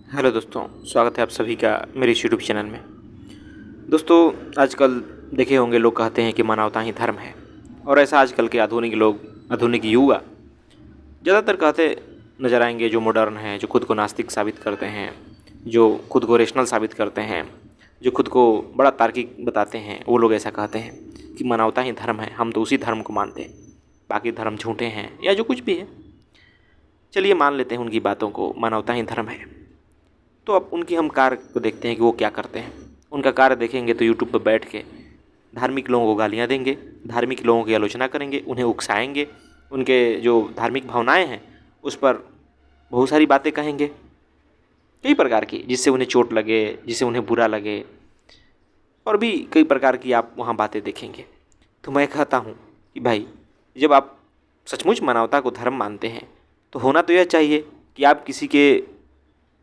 Hello दोस्तों, स्वागत है आप सभी का मेरे इस यूट्यूब चैनल में। दोस्तों, आजकल देखे होंगे लोग कहते हैं कि मानवता ही धर्म है। और ऐसा आजकल के आधुनिक युवा ज़्यादातर कहते नज़र आएंगे, जो मॉडर्न हैं, जो खुद को नास्तिक साबित करते हैं, जो खुद को रेशनल साबित करते हैं, जो खुद को बड़ा तार्किक बताते हैं। वो लोग ऐसा कहते हैं कि मानवता ही धर्म है, हम तो उसी धर्म को मानते हैं, बाकी धर्म झूठे हैं या जो कुछ भी है। चलिए मान लेते हैं उनकी बातों को, मानवता ही धर्म है। तो अब उनकी हम कार्य को देखते हैं कि वो क्या करते हैं। उनका कार्य देखेंगे तो यूट्यूब पर बैठ के धार्मिक लोगों को गालियाँ देंगे, धार्मिक लोगों की आलोचना करेंगे, उन्हें उकसाएंगे, उनके जो धार्मिक भावनाएं हैं उस पर बहुत सारी बातें कहेंगे, कई प्रकार की, जिससे उन्हें चोट लगे, जिससे उन्हें बुरा लगे, और भी कई प्रकार की आप वहाँ बातें देखेंगे। तो मैं कहता हूँ कि भाई, जब आप सचमुच मानवता को धर्म मानते हैं तो होना तो यह चाहिए कि आप किसी के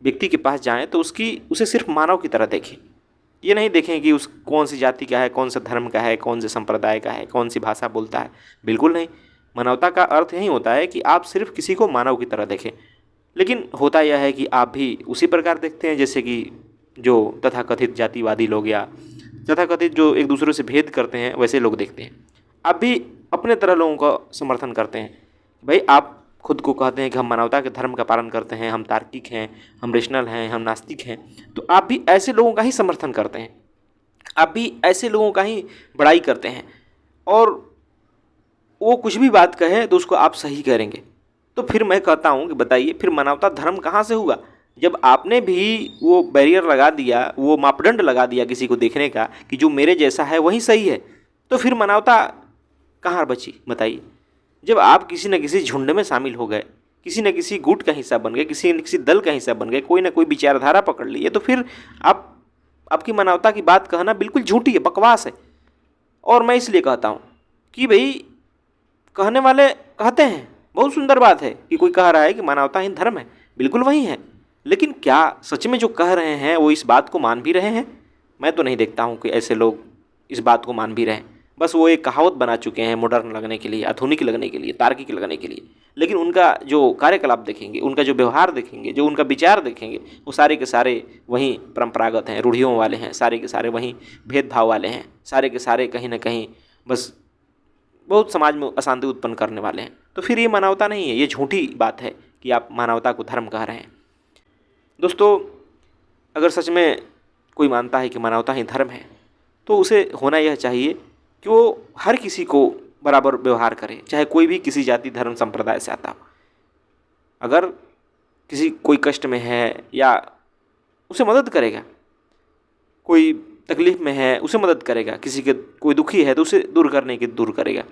व्यक्ति के पास जाएं तो उसे सिर्फ मानव की तरह देखें। ये नहीं देखें कि उस कौन सी जाति का है, कौन सा धर्म का है, कौन से संप्रदाय का है, कौन सी भाषा बोलता है। बिल्कुल नहीं। मानवता का अर्थ यही होता है कि आप सिर्फ किसी को मानव की तरह देखें। लेकिन होता यह है कि आप भी उसी प्रकार देखते हैं जैसे कि जो तथाकथित जातिवादी लोग या तथाकथित जो एक दूसरे से भेद करते हैं, वैसे लोग देखते हैं। आप भी अपने तरह लोगों का समर्थन करते हैं। भाई, आप खुद को कहते हैं कि हम मानवता के धर्म का पालन करते हैं, हम तार्किक हैं, हम रेशनल हैं, हम नास्तिक हैं, तो आप भी ऐसे लोगों का ही समर्थन करते हैं, आप भी ऐसे लोगों का ही बड़ाई करते हैं। और वो कुछ भी बात कहे तो उसको आप सही करेंगे। तो फिर मैं कहता हूँ कि बताइए, फिर मानवता धर्म कहाँ से हुआ? जब आपने भी वो बैरियर लगा दिया, वो मापदंड लगा दिया किसी को देखने का कि जो मेरे जैसा है वही सही है, तो फिर मानवता कहाँ बची? बताइए। जब आप किसी न किसी झुंड में शामिल हो गए, किसी न किसी गुट का हिस्सा बन गए, किसी न किसी दल का हिस्सा बन गए, कोई ना कोई विचारधारा पकड़ लिए, तो फिर आप आपकी मानवता की बात कहना बिल्कुल झूठी है, बकवास है। और मैं इसलिए कहता हूँ कि भाई, कहने वाले कहते हैं, बहुत सुंदर बात है कि कोई कह रहा है कि मानवता ही धर्म है, बिल्कुल वही है। लेकिन क्या सच में जो कह रहे हैं वो इस बात को मान भी रहे हैं? मैं तो नहीं देखता हूँ कि ऐसे लोग इस बात को मान भी रहे हैं। बस वो एक कहावत बना चुके हैं मॉडर्न लगने के लिए, आधुनिक लगने के लिए, तार्किक लगने के लिए। लेकिन उनका जो कार्यकलाप देखेंगे, उनका जो व्यवहार देखेंगे, जो उनका विचार देखेंगे, वो सारे के सारे वहीं परंपरागत हैं, रूढ़ियों वाले हैं, सारे के सारे वहीं भेदभाव वाले हैं, सारे के सारे कहीं ना कहीं बस बहुत समाज में अशांति उत्पन्न करने वाले हैं। तो फिर ये मानवता नहीं है, ये झूठी बात है कि आप मानवता को धर्म कह रहे हैं। दोस्तों, अगर सच में कोई मानता है कि मानवता ही धर्म है, तो उसे होना यह चाहिए कि वो हर किसी को बराबर व्यवहार करे, चाहे कोई भी किसी जाति धर्म संप्रदाय से आता हो। अगर कोई कष्ट में है या उसे मदद करेगा, कोई तकलीफ में है उसे मदद करेगा, कोई दुखी है तो उसे दूर करने की दूर करेगा।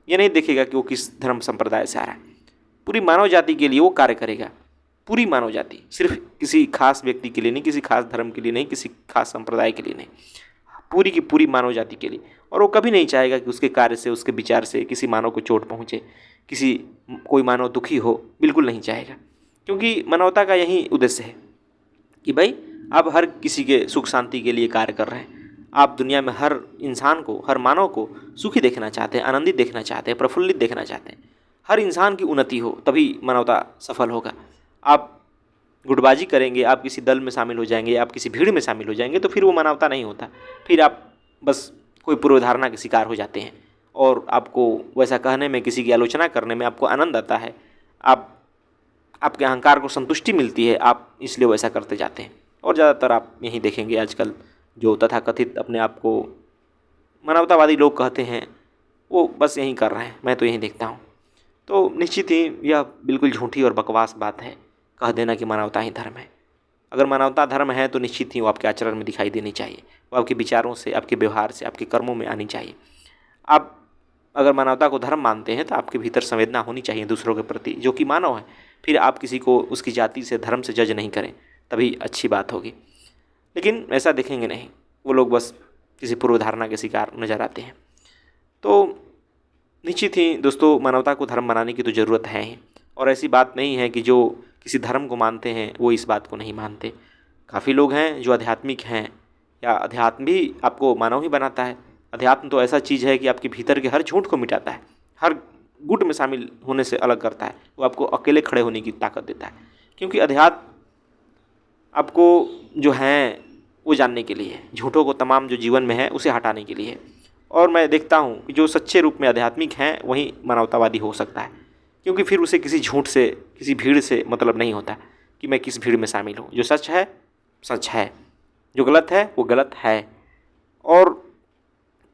ये नहीं देखेगा कि वो किस धर्म संप्रदाय से आ रहा है। पूरी मानव जाति के लिए वो कार्य करेगा। पूरी मानव जाति, सिर्फ किसी खास व्यक्ति के लिए नहीं, किसी खास धर्म के लिए नहीं, किसी खास संप्रदाय के लिए नहीं, पूरी की पूरी मानव जाति के लिए। और वो कभी नहीं चाहेगा कि उसके कार्य से, उसके विचार से किसी मानव को चोट पहुँचे, कोई मानव दुखी हो, बिल्कुल नहीं चाहेगा। क्योंकि मानवता का यही उद्देश्य है कि भाई, आप हर किसी के सुख शांति के लिए कार्य कर रहे हैं। आप दुनिया में हर इंसान को, हर मानव को सुखी देखना चाहते हैं, आनंदित देखना चाहते हैं, प्रफुल्लित देखना चाहते हैं। हर इंसान की उन्नति हो, तभी मानवता सफल होगा। आप गुटबाजी करेंगे, आप किसी दल में शामिल हो जाएंगे, आप किसी भीड़ में शामिल हो जाएंगे, तो फिर वो मानवता नहीं होता। फिर आप बस कोई पूर्वधारणा के शिकार हो जाते हैं और आपको वैसा कहने में, किसी की आलोचना करने में आपको आनंद आता है। आपके अहंकार को संतुष्टि मिलती है, आप इसलिए वैसा करते जाते हैं। और ज़्यादातर आप यही देखेंगे आजकल, जो तथाकथित अपने आप को मानवतावादी लोग कहते हैं, वो बस यही कर रहे हैं। मैं तो यही देखता हूँ। तो निश्चित ही यह बिल्कुल झूठी और बकवास बात है कह देना कि मानवता ही धर्म है। अगर मानवता धर्म है तो निश्चित ही वो आपके आचरण में दिखाई देनी चाहिए, वो आपके विचारों से, आपके व्यवहार से, आपके कर्मों में आनी चाहिए। आप अगर मानवता को धर्म मानते हैं तो आपके भीतर संवेदना होनी चाहिए दूसरों के प्रति, जो कि मानव है। फिर आप किसी को उसकी जाति से, धर्म से जज नहीं करें, तभी अच्छी बात होगी। लेकिन ऐसा देखेंगे नहीं, वो लोग बस किसी पूर्वधारणा के शिकार नजर आते हैं। तो निश्चित ही दोस्तों, मानवता को धर्म बनाने की तो ज़रूरत है ही। और ऐसी बात नहीं है कि जो किसी धर्म को मानते हैं वो इस बात को नहीं मानते। काफ़ी लोग हैं जो आध्यात्मिक हैं, या अध्यात्म भी आपको मानव ही बनाता है। अध्यात्म तो ऐसा चीज़ है कि आपके भीतर के हर झूठ को मिटाता है, हर गुट में शामिल होने से अलग करता है, वो आपको अकेले खड़े होने की ताकत देता है। क्योंकि अध्यात्म आपको जो हैं वो जानने के लिए है, झूठों को तमाम जो जीवन में है उसे हटाने के लिए है। और मैं देखता हूँ कि जो सच्चे रूप में आध्यात्मिक हैं वही मानवतावादी हो सकता है, क्योंकि फिर उसे किसी झूठ से, किसी भीड़ से मतलब नहीं होता कि मैं किस भीड़ में शामिल हूँ। जो सच है सच है, जो गलत है वो गलत है। और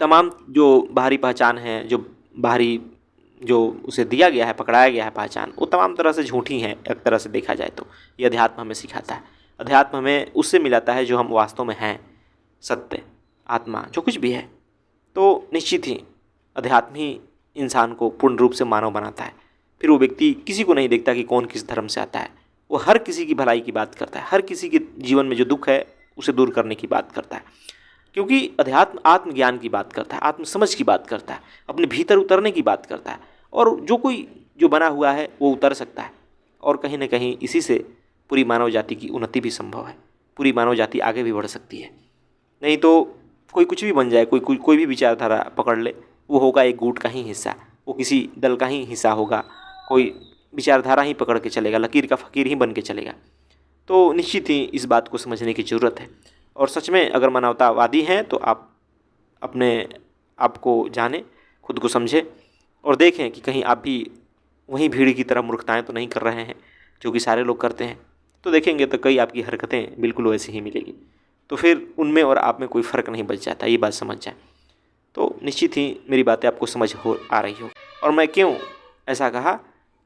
तमाम जो बाहरी पहचान है, जो बाहरी जो उसे दिया गया है, पकड़ाया गया है पहचान, वो तमाम तरह से झूठी हैं एक तरह से देखा जाए तो। ये अध्यात्म हमें सिखाता है। अध्यात्म हमें उससे मिलाता है जो हम वास्तव में हैं, सत्य, आत्मा, जो कुछ भी है। तो निश्चित ही अध्यात्म ही इंसान को पूर्ण रूप से मानव बनाता है। फिर वो व्यक्ति किसी को नहीं देखता कि कौन किस धर्म से आता है, वो हर किसी की भलाई की बात करता है, हर किसी के जीवन में जो दुख है उसे दूर करने की बात करता है, क्योंकि अध्यात्म आत्मज्ञान की बात करता है, आत्मसमझ की बात करता है, अपने भीतर उतरने की बात करता है। और जो कोई जो बना हुआ है वो उतर सकता है, और कहीं ना कहीं इसी से पूरी मानव जाति की उन्नति भी संभव है, पूरी मानव जाति आगे भी बढ़ सकती है। नहीं तो कोई कुछ भी बन जाए, कोई भी विचारधारा पकड़ ले, वो होगा एक गुट का ही हिस्सा, वो किसी दल का ही हिस्सा होगा, कोई विचारधारा ही पकड़ के चलेगा, लकीर का फ़कीर ही बन के चलेगा। तो निश्चित ही इस बात को समझने की ज़रूरत है। और सच में अगर मानवतावादी हैं तो आप अपने आप को जानें, खुद को समझें और देखें कि कहीं आप भी वहीं भीड़ की तरह मूर्खताएं तो नहीं कर रहे हैं जो कि सारे लोग करते हैं। तो देखेंगे तो कई आपकी हरकतें बिल्कुल वैसी ही मिलेगी, तो फिर उनमें और आप में कोई फ़र्क नहीं बच जाता, ये बात समझ जाए। तो निश्चित ही मेरी बातें आपको समझ हो आ रही हो। और मैं क्यों ऐसा कहा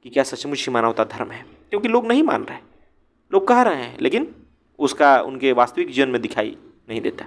कि क्या सचमुच ही मानवता धर्म है, क्योंकि लोग नहीं मान रहे, लोग कह रहे हैं लेकिन उसका उनके वास्तविक जीवन में दिखाई नहीं देता।